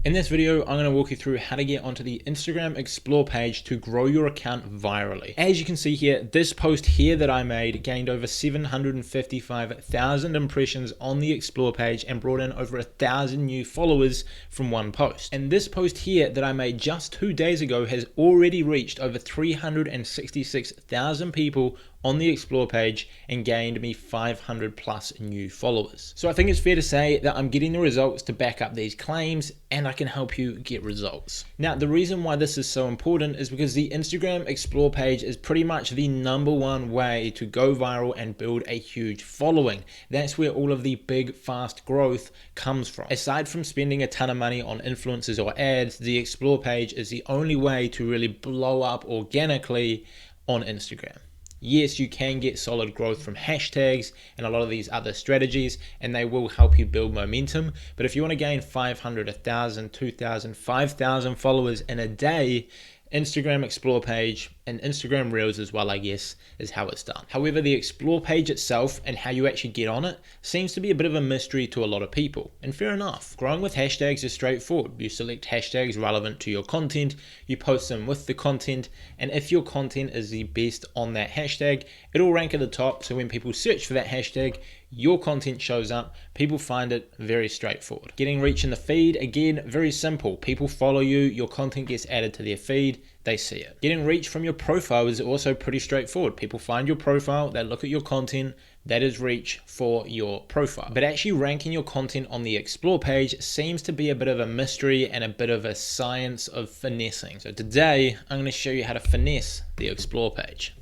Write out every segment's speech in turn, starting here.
In this video, I'm going to walk you through how to get onto the Instagram Explore page to grow your account virally. As you can see here, this post here that I made gained over 755,000 impressions on the Explore page and brought in over 1,000 new followers from one post. And this post here that I made just 2 days ago has already reached over 366,000 people on the Explore page and gained me 500 plus new followers. So I think it's fair to say that I'm getting the results to back up these claims, and I can help you get results. Now, the reason why this is so important is because the Instagram Explore page is pretty much the #1 way to go viral and build a huge following. That's where all of the big, fast growth comes from. Aside from spending a ton of money on influencers or ads, the Explore page is the only way to really blow up organically on Instagram. Yes, you can get solid growth from hashtags and a lot of these other strategies, and they will help you build momentum. But if you want to gain 500, 1,000, 2,000, 5,000 followers in a day, Instagram Explore page and Instagram Reels as well, I guess, is how it's done. However, the Explore page itself and how you actually get on it seems to be a bit of a mystery to a lot of people, and fair enough. Growing with hashtags is straightforward. You select hashtags relevant to your content, you post them with the content, and if your content is the best on that hashtag, it'll rank at the top, so when people search for that hashtag, your content shows up, people find it. Very straightforward. Getting reach in the feed, again, very simple. People follow you, your content gets added to their feed, they see it. Getting reach from your profile is also pretty straightforward. People find your profile, they look at your content, that is reach for your profile. But actually ranking your content on the Explore page seems to be a bit of a mystery and a bit of a science of finessing. So today, I'm going to show you how to finesse the Explore page.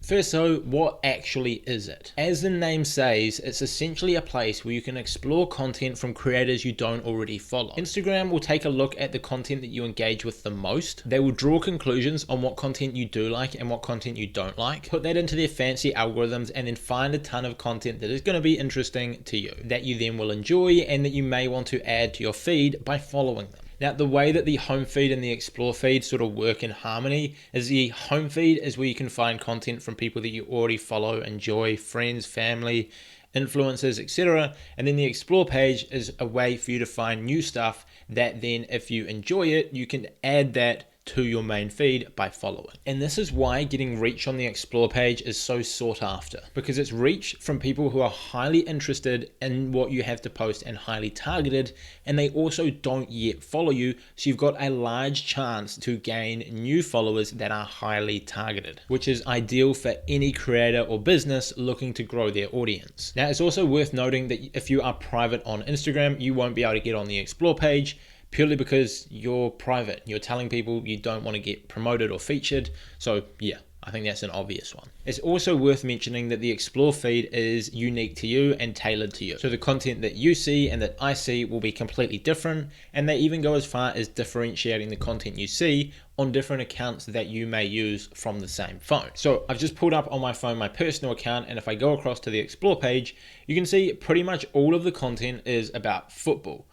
First though, what actually is it? As the name says, it's essentially a place where you can explore content from creators you don't already follow. Instagram will take a look at the content that you engage with the most. They will draw conclusions on what content you do like and what content you don't like, put that into their fancy algorithms, and then find a ton of content that is going to be interesting to you, that you then will enjoy and that you may want to add to your feed by following them. Now, the way that the home feed and the Explore feed sort of work in harmony is the home feed is where you can find content from people that you already follow, enjoy, friends, family, influencers, etc. And then the Explore page is a way for you to find new stuff that then, if you enjoy it, you can add that to your main feed by following. And this is why getting reach on the Explore page is so sought after, because it's reach from people who are highly interested in what you have to post and highly targeted, and they also don't yet follow you, so you've got a large chance to gain new followers that are highly targeted, which is ideal for any creator or business looking to grow their audience. Now, it's also worth noting that if you are private on Instagram, you won't be able to get on the Explore page, purely because you're private. You're telling people you don't want to get promoted or featured. So yeah, I think that's an obvious one. It's also worth mentioning that the Explore feed is unique to you and tailored to you. So the content that you see and that I see will be completely different, and they even go as far as differentiating the content you see on different accounts that you may use from the same phone. So I've just pulled up on my phone my personal account, and if I go across to the Explore page, you can see pretty much all of the content is about football.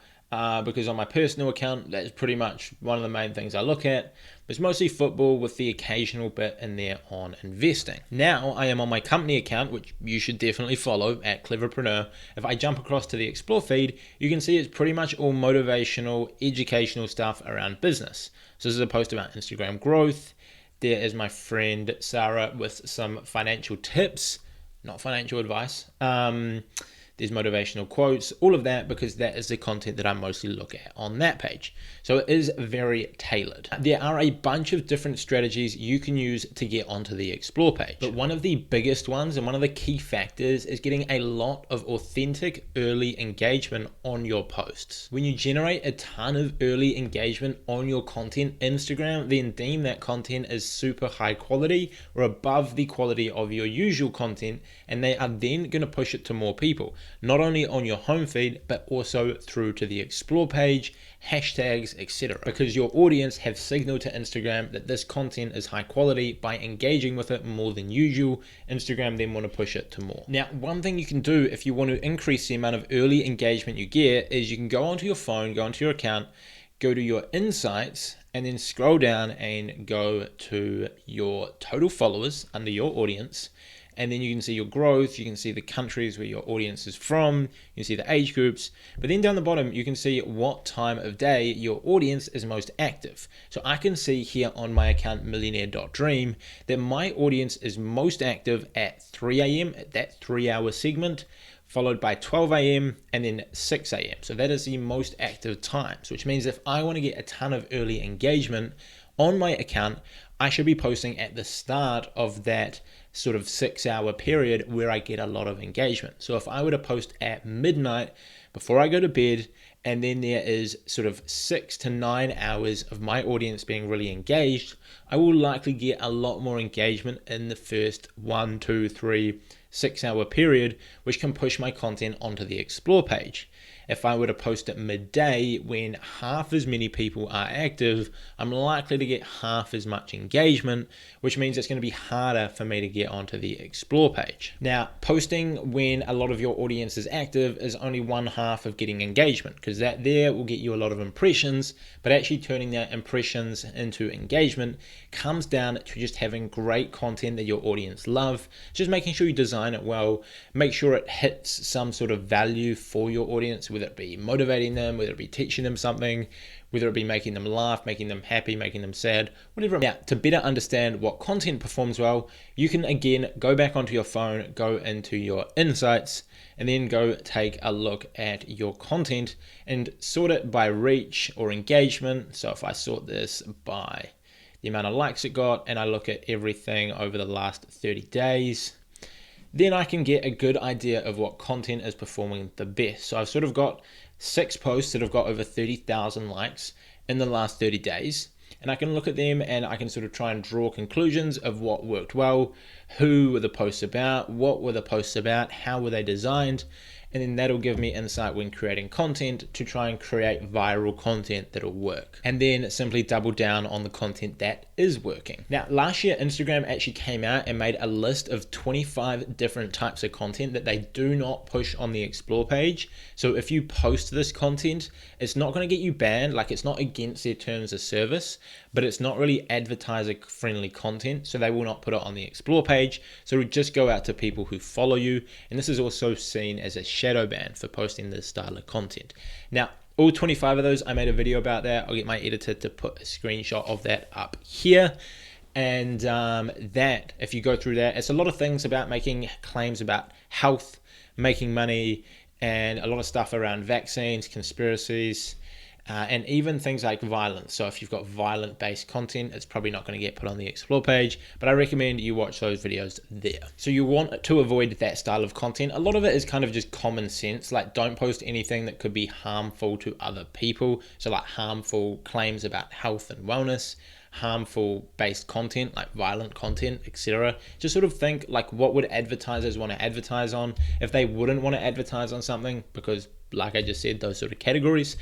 Because on my personal account, that's pretty much one of the main things I look at. It's mostly football with the occasional bit in there on investing. Now I am on my company account, which you should definitely follow at Cleverpreneur. If I jump across to the Explore feed, you can see it's pretty much all motivational, educational stuff around business. So this is a post about Instagram growth. There is my friend Sarah with some financial tips, not financial advice. There's motivational quotes, all of that, because that is the content that I mostly look at on that page. So it is very tailored. There are a bunch of different strategies you can use to get onto the Explore page. But one of the biggest ones and one of the key factors is getting a lot of authentic early engagement on your posts. When you generate a ton of early engagement on your content, Instagram then deem that content as super high quality or above the quality of your usual content, and they are then going to push it to more people. Not only on your home feed, but also through to the Explore page, hashtags, etc. Because your audience have signaled to Instagram that this content is high quality by engaging with it more than usual. Instagram then want to push it to more. Now, one thing you can do if you want to increase the amount of early engagement you get is you can go onto your phone, go onto your account, go to your insights, and then scroll down and go to your total followers under your audience. and then you can see your growth, you can see the countries where your audience is from, you can see the age groups, but then down the bottom you can see what time of day your audience is most active. So I can see here on my account millionaire.dream that my audience is most active at 3 a.m. at that 3-hour segment, followed by 12 a.m. and then 6 a.m. So that is the most active times, which means if I want to get a ton of early engagement on my account, I should be posting at the start of that sort of 6-hour period where I get a lot of engagement. So if I were to post at midnight before I go to bed, and then there is sort of 6 to 9 hours of my audience being really engaged, I will likely get a lot more engagement in the first 1, 2, 3, 6-hour period, which can push my content onto the explore page. If I were to post at midday when half as many people are active, I'm likely to get half as much engagement, which means it's going to be harder for me to get onto the explore page. Now, posting when a lot of your audience is active is only one half of getting engagement, because that there will get you a lot of impressions, but actually turning that impressions into engagement comes down to just having great content that your audience love, just making sure you design it well, make sure it hits some sort of value for your audience, whether it be motivating them, whether it be teaching them something, whether it be making them laugh, making them happy, making them sad, whatever. Now, to better understand what content performs well, you can again go back onto your phone, go into your insights, and then go take a look at your content and sort it by reach or engagement. So if I sort this by the amount of likes it got, and I look at everything over the last 30 days, then I can get a good idea of what content is performing the best. So I've sort of got 6 posts that have got over 30,000 likes in the last 30 days. And I can look at them and I can sort of try and draw conclusions of what worked well, who were the posts about, what were the posts about, how were they designed, and then that'll give me insight when creating content to try and create viral content that'll work. And then simply double down on the content that is working. Now, last year, Instagram actually came out and made a list of 25 different types of content that they do not push on the explore page. So if you post this content, it's not going to get you banned, like it's not against their terms of service, but it's not really advertiser friendly content, so they will not put it on the explore page. So it would just go out to people who follow you, and this is also seen as a shadow ban for posting this style of content. Now, all 25 of those, I made a video about that. I'll get my editor to put a screenshot of that up here. And that, if you go through that, it's a lot of things about making claims about health, making money, and a lot of stuff around vaccines, conspiracies, and even things like violence. So if you've got violent based content, it's probably not going to get put on the explore page, but I recommend you watch those videos there. So you want to avoid that style of content. A lot of it is kind of just common sense, like don't post anything that could be harmful to other people. So like harmful claims about health and wellness, harmful based content like violent content, etc. Just sort of think like, what would advertisers want to advertise on? If they wouldn't want to advertise on something because, like I just said, those sort of categories,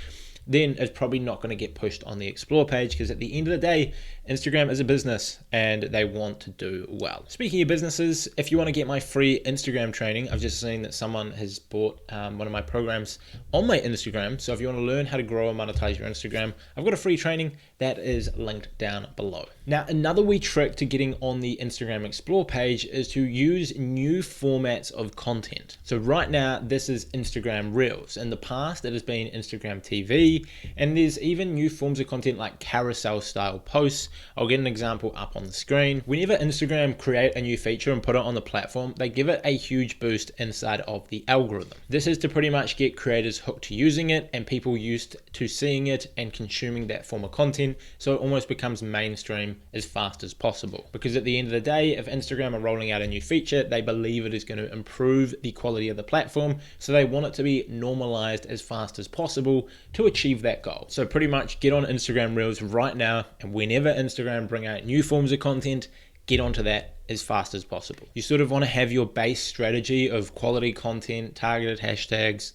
then it's probably not going to get pushed on the explore page, because at the end of the day, Instagram is a business and they want to do well. Speaking of businesses, if you want to get my free Instagram training, I've just seen that someone has bought one of my programs on my Instagram. So if you want to learn how to grow and monetize your Instagram, I've got a free training that is linked down below. Now, another wee trick to getting on the Instagram explore page is to use new formats of content. So right now, this is Instagram Reels. In the past, it has been Instagram TV, and there's even new forms of content like carousel style posts. I'll get an example up on the screen. Whenever Instagram create a new feature and put it on the platform, they give it a huge boost inside of the algorithm. This is to pretty much get creators hooked to using it and people used to seeing it and consuming that form of content, so it almost becomes mainstream as fast as possible. Because at the end of the day, if Instagram are rolling out a new feature, they believe it is going to improve the quality of the platform, so they want it to be normalized as fast as possible to achieve that goal. So pretty much get on Instagram Reels right now, and whenever Instagram bring out new forms of content, get onto that as fast as possible. You sort of want to have your base strategy of quality content, targeted hashtags,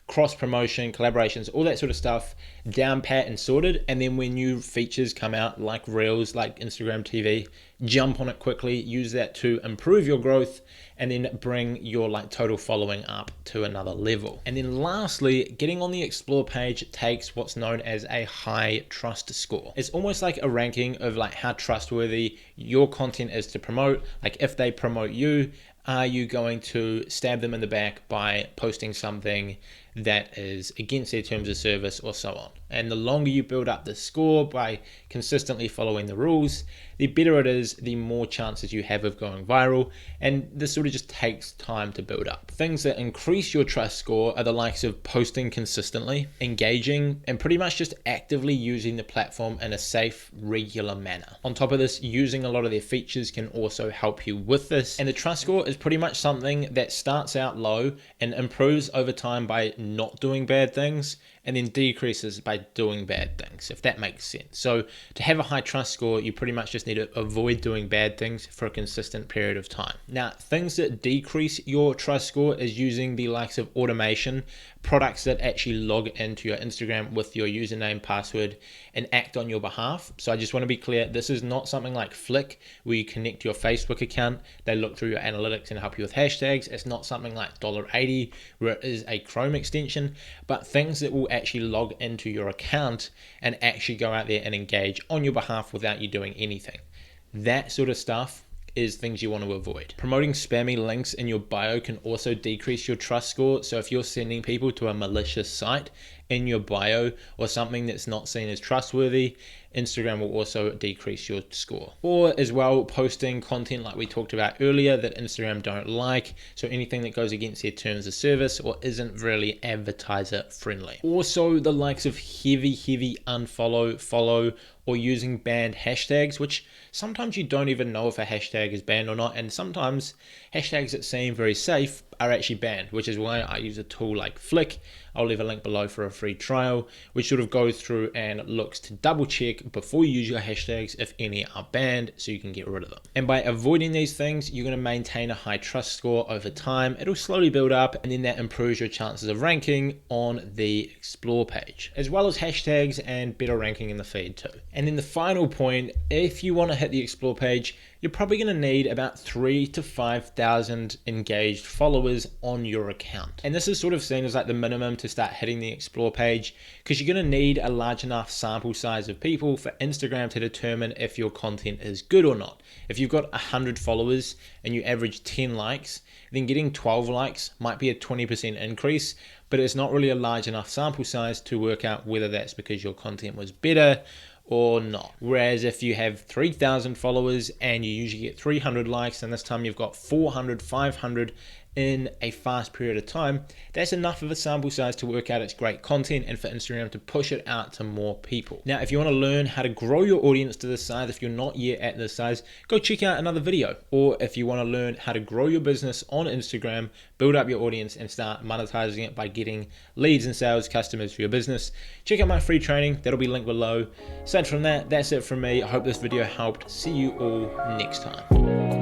cross promotion, collaborations, all that sort of stuff down pat and sorted. And then when new features come out like Reels, like Instagram TV, jump on it quickly, use that to improve your growth and then bring your like total following up to another level. And then lastly, getting on the explore page takes what's known as a high trust score. It's almost like a ranking of like how trustworthy your content is to promote. Like if they promote you, are you going to stab them in the back by posting something that is against their terms of service or so on? And the longer you build up the score by consistently following the rules, the better it is, the more chances you have of going viral. And this sort of just takes time to build up. Things that increase your trust score are the likes of posting consistently, engaging, and pretty much just actively using the platform in a safe, regular manner. On top of this, using a lot of their features can also help you with this. And the trust score is pretty much something that starts out low and improves over time by not doing bad things, and then decreases by doing bad things, if that makes sense. So to have a high trust score, you pretty much just need to avoid doing bad things for a consistent period of time. Now, things that decrease your trust score is using the likes of automation, products that actually log into your Instagram with your username, password, and act on your behalf. So I just want to be clear, this is not something like Flick, where you connect your Facebook account, they look through your analytics and help you with hashtags. It's not something like $80, where it is a Chrome extension, but things that will actually log into your account and actually go out there and engage on your behalf without you doing anything. That sort of stuff is things you want to avoid. Promoting spammy links in your bio can also decrease your trust score. So if you're sending people to a malicious site in your bio or something that's not seen as trustworthy, Instagram will also decrease your score. Or as well, posting content like we talked about earlier that Instagram don't like. So anything that goes against their terms of service or isn't really advertiser friendly. Also the likes of heavy unfollow, follow, or using banned hashtags, which sometimes you don't even know if a hashtag is banned or not. And sometimes hashtags that seem very safe are actually banned, which is why I use a tool like Flick. I'll leave a link below for a free trial, which sort of goes through and looks to double check before you use your hashtags if any are banned, so you can get rid of them. And by avoiding these things, you're going to maintain a high trust score over time. It'll slowly build up, and then that improves your chances of ranking on the explore page, as well as hashtags and better ranking in the feed too. And then the final point, if you want to hit the explore page, you're probably going to need about 3,000 to 5,000 engaged followers on your account. And this is sort of seen as like the minimum to start hitting the explore page, because you're going to need a large enough sample size of people for Instagram to determine if your content is good or not. If you've got 100 followers and you average 10 likes, then getting 12 likes might be a 20% increase, but it's not really a large enough sample size to work out whether that's because your content was better or not. Whereas if you have 3,000 followers and you usually get 300 likes, and this time you've got 400, 500 in a fast period of time, that's enough of a sample size to work out it's great content and for Instagram to push it out to more people. Now, if you want to learn how to grow your audience to this size, if you're not yet at this size, go check out another video. Or if you want to learn how to grow your business on Instagram, build up your audience and start monetizing it by getting leads and sales customers for your business, check out my free training. That'll be linked below. Aside from that, that's it from me. I hope this video helped. See you all next time.